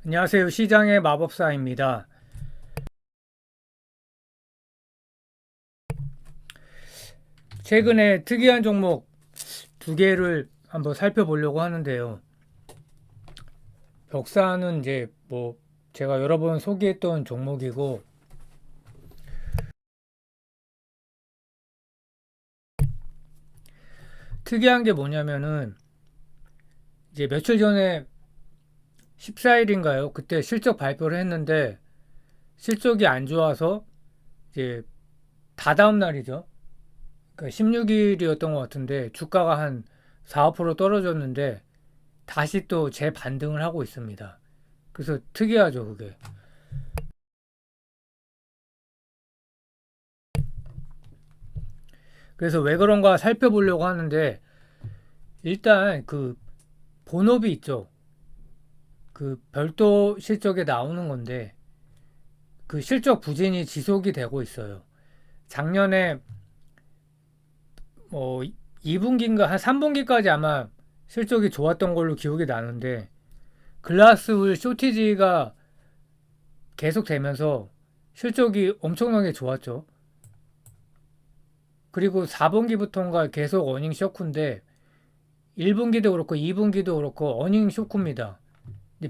안녕하세요. 시장의 마법사입니다. 최근에 특이한 종목 두 개를 한번 살펴보려고 하는데요. 벽사는 이제 뭐 제가 여러 번 소개했던 종목이고, 특이한 게 뭐냐면은 이제 며칠 전에 14일인가요? 그때 실적 발표를 했는데 실적이 안 좋아서 이제 다다음 날이죠. 그러니까 16일이었던 것 같은데 주가가 한 4, 5% 떨어졌는데 다시 또 재반등을 하고 있습니다. 그래서 특이하죠, 그게. 그래서 왜 그런가 살펴보려고 하는데, 일단 그 본업이 있죠. 그 별도 실적에 나오는 건데 그 실적 부진이 지속이 되고 있어요. 작년에 뭐 2분기인가 한 3분기까지 아마 실적이 좋았던 걸로 기억이 나는데, 글라스울 쇼티지가 계속되면서 실적이 엄청나게 좋았죠. 그리고 4분기부터인가 계속 어닝 쇼크인데 1분기도 그렇고 2분기도 그렇고 어닝 쇼크입니다.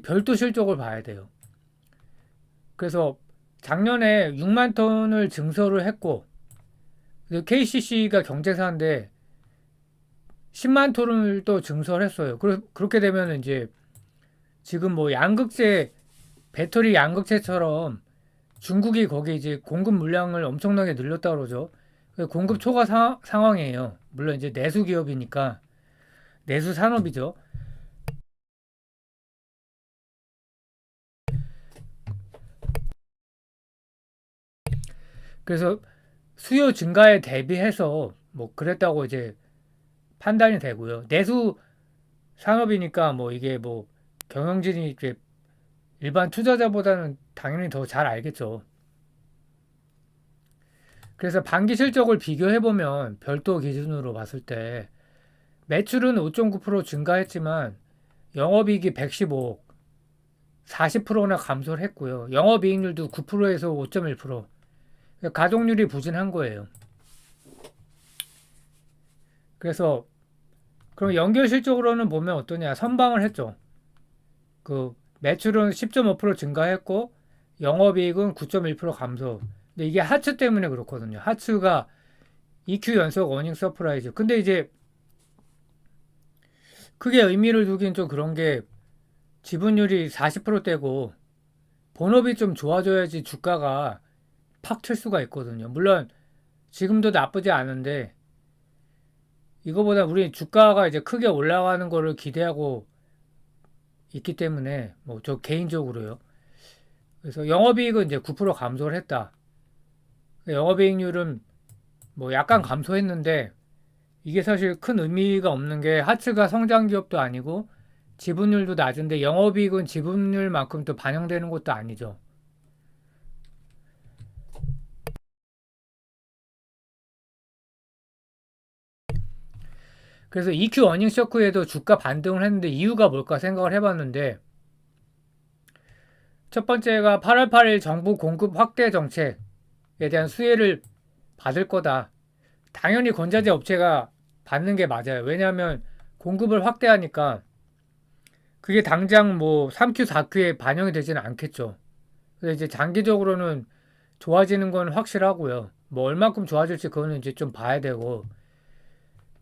별도 실적을 봐야 돼요. 그래서 작년에 6만 톤을 증설을 했고, KCC가 경제사인데 10만 톤을 또 증설했어요. 그렇게 되면 이제 지금 뭐 양극재, 배터리 양극재처럼 중국이 거기 이제 공급 물량을 엄청나게 늘렸다 그러죠. 공급 초과 상황이에요. 물론 이제 내수 기업이니까 내수 산업이죠. 그래서 수요 증가에 대비해서 뭐 그랬다고 이제 판단이 되고요. 내수 산업이니까 뭐 이게 뭐 경영진이 이제 일반 투자자보다는 당연히 더 잘 알겠죠. 그래서 반기 실적을 비교해보면 별도 기준으로 봤을 때 매출은 5.9% 증가했지만 영업이익이 115억, 40%나 감소를 했고요. 영업이익률도 9%에서 5.1%. 가동률이 부진한 거예요. 그래서 그럼 연결 실적으로는 보면 어떠냐? 선방을 했죠. 그 매출은 10.5% 증가했고 영업이익은 9.1% 감소. 근데 이게 하츠 때문에 그렇거든요. 하츠가 EQ 연속 어닝 서프라이즈. 근데 이제 크게 의미를 두긴 좀 그런 게, 지분율이 40%대고 본업이 좀 좋아져야지 주가가 팍 튈 수가 있거든요. 물론 지금도 나쁘지 않은데 이거보다 우리 주가가 이제 크게 올라가는 거를 기대하고 있기 때문에 뭐 저 개인적으로요. 그래서 영업이익은 이제 9% 감소를 했다. 영업이익률은 뭐 약간 감소했는데 이게 사실 큰 의미가 없는 게, 하츠가 성장 기업도 아니고 지분율도 낮은데 영업이익은 지분율만큼 또 반영되는 것도 아니죠. 그래서 EQ 어닝 쇼크에도 주가 반등을 했는데 이유가 뭘까 생각을 해봤는데, 첫 번째가 8월 8일 정부 공급 확대 정책에 대한 수혜를 받을 거다. 당연히 건자재 업체가 받는 게 맞아요. 왜냐하면 공급을 확대하니까 그게 당장 뭐 3Q, 4Q에 반영이 되지는 않겠죠. 그래서 이제 장기적으로는 좋아지는 건 확실하고요. 뭐 얼만큼 좋아질지 그거는 이제 좀 봐야 되고,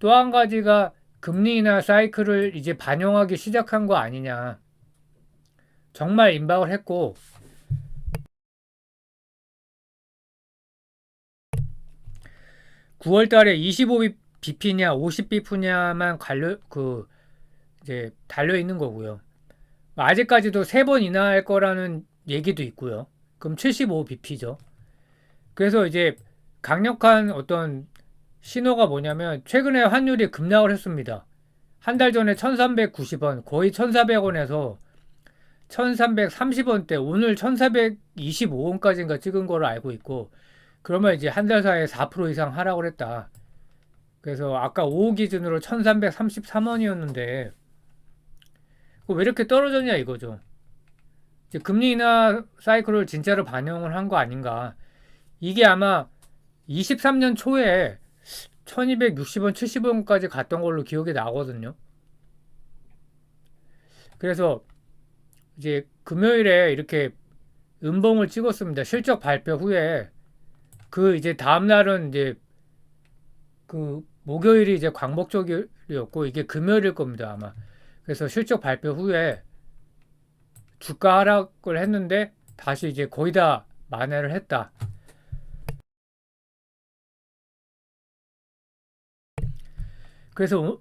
또 한 가지가 금리나 사이클을 이제 반영하기 시작한 거 아니냐. 정말 임박을 했고, 9월 달에 25bp냐 50bp냐만 이제 달려 있는 거고요. 아직까지도 3번 인하할 거라는 얘기도 있고요. 그럼 75bp죠. 그래서 이제 강력한 어떤 신호가 뭐냐면, 최근에 환율이 급락을 했습니다. 한 달 전에 1390원, 거의 1400원에서 1330원대, 오늘 1425원까지인가 찍은 거로 알고 있고, 그러면 이제 한 달 사이에 4% 이상 하락을 했다. 그래서 아까 오후 기준으로 1333원이었는데 왜 이렇게 떨어졌냐 이거죠. 이제 금리 인하 사이클을 진짜로 반영을 한 거 아닌가. 이게 아마 23년 초에 1260원, 70원까지 갔던 걸로 기억이 나거든요. 그래서 이제 금요일에 이렇게 음봉을 찍었습니다. 실적 발표 후에 그 이제 다음 날은 이제 그 목요일이 이제 광복절이었고 이게 금요일일 겁니다, 아마. 그래서 실적 발표 후에 주가 하락을 했는데 다시 이제 거의 다 만회를 했다. 그래서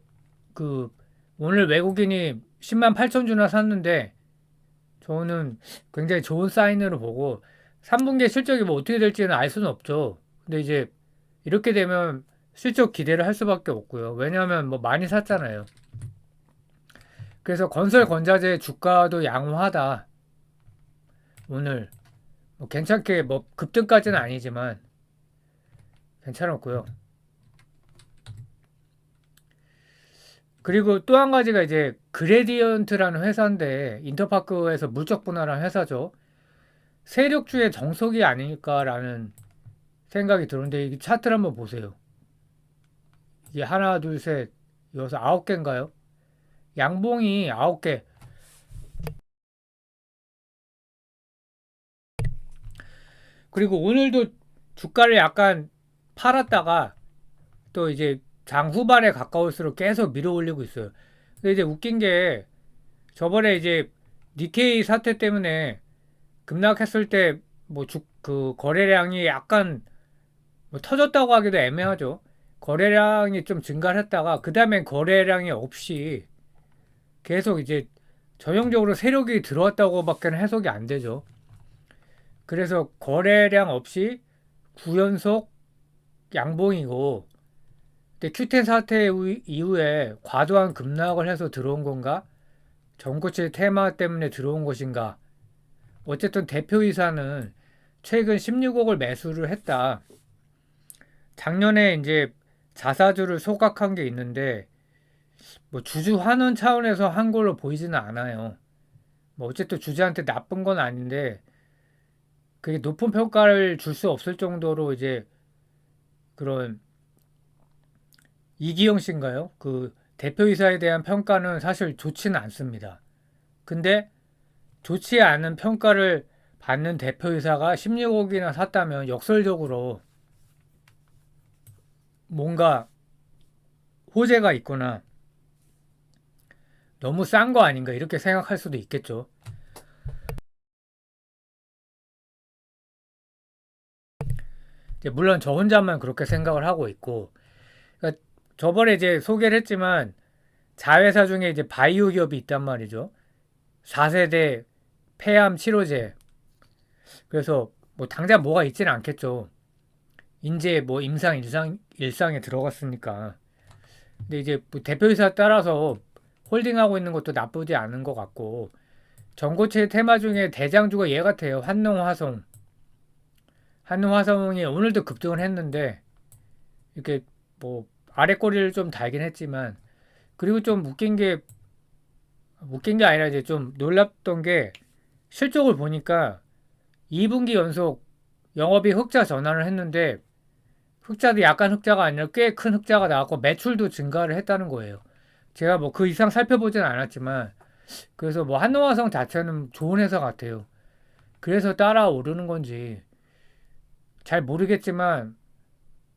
그 오늘 외국인이 10만 8천 주나 샀는데 저는 굉장히 좋은 사인으로 보고 3분기 실적이 뭐 어떻게 될지는 알 수는 없죠. 근데 이제 이렇게 되면 실적 기대를 할 수밖에 없고요. 왜냐하면 뭐 많이 샀잖아요. 그래서 건설 건자재 주가도 양호하다. 오늘 뭐 괜찮게 뭐 급등까지는 아니지만 괜찮았고요. 그리고 또 한 가지가 이제 그레디언트라는 회사인데 인터파크에서 물적 분할한 회사죠. 세력주의 정석이 아닐까라는 생각이 드는데 이 차트를 한번 보세요. 이게 하나, 둘, 셋, 여기서 9개인가요? 양봉이 9개. 그리고 오늘도 주가를 약간 팔았다가 또 이제 장 후반에 가까울수록 계속 밀어 올리고 있어요. 근데 이제 웃긴 게 저번에 이제 니케이 사태 때문에 급락했을 때 뭐 그 거래량이 약간 뭐 터졌다고 하기도 애매하죠. 거래량이 좀 증가를 했다가 그 다음엔 거래량이 없이 계속 이제 전형적으로 세력이 들어왔다고밖에 해석이 안 되죠. 그래서 거래량 없이 9연속 양봉이고 근데 큐텐 사태 이후에 과도한 급락을 해서 들어온 건가? 전고체 테마 때문에 들어온 것인가? 어쨌든 대표이사는 최근 16억을 매수를 했다. 작년에 이제 자사주를 소각한 게 있는데 뭐 주주 환원 차원에서 한 걸로 보이지는 않아요. 뭐 어쨌든 주주한테 나쁜 건 아닌데 그게 높은 평가를 줄 수 없을 정도로 이제 그런 이기영 씨인가요? 그 대표이사에 대한 평가는 사실 좋지는 않습니다. 근데 좋지 않은 평가를 받는 대표이사가 16억이나 샀다면 역설적으로 뭔가 호재가 있거나 너무 싼 거 아닌가 이렇게 생각할 수도 있겠죠. 물론 저 혼자만 그렇게 생각을 하고 있고 그러니까 저번에 이제 소개를 했지만 자회사 중에 이제 바이오 기업이 있단 말이죠. 4세대 폐암 치료제. 그래서 뭐 당장 뭐가 있지는 않겠죠. 이제 뭐 일상에 들어갔으니까. 근데 이제 뭐 대표이사 따라서 홀딩하고 있는 것도 나쁘지 않은 것 같고 전고체 테마 중에 대장주가 얘 같아요. 한농화성. 한농화성이 오늘도 급등을 했는데 이렇게 뭐 아래 꼬리를 좀 달긴 했지만 그리고 좀 웃긴 게 아니라 이제 좀 놀랍던 게 실적을 보니까 2분기 연속 영업이 흑자 전환을 했는데 흑자도 약간 흑자가 아니라 꽤 큰 흑자가 나왔고 매출도 증가를 했다는 거예요. 제가 뭐 그 이상 살펴보진 않았지만 그래서 뭐 한노화성 자체는 좋은 회사 같아요. 그래서 따라 오르는 건지 잘 모르겠지만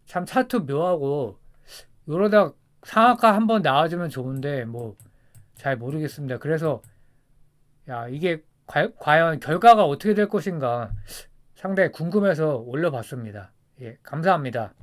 참 차트 묘하고 이러다 상한가 한번 나와주면 좋은데 뭐 잘 모르겠습니다. 그래서 야 이게 과연 결과가 어떻게 될 것인가 상당히 궁금해서 올려봤습니다. 예, 감사합니다.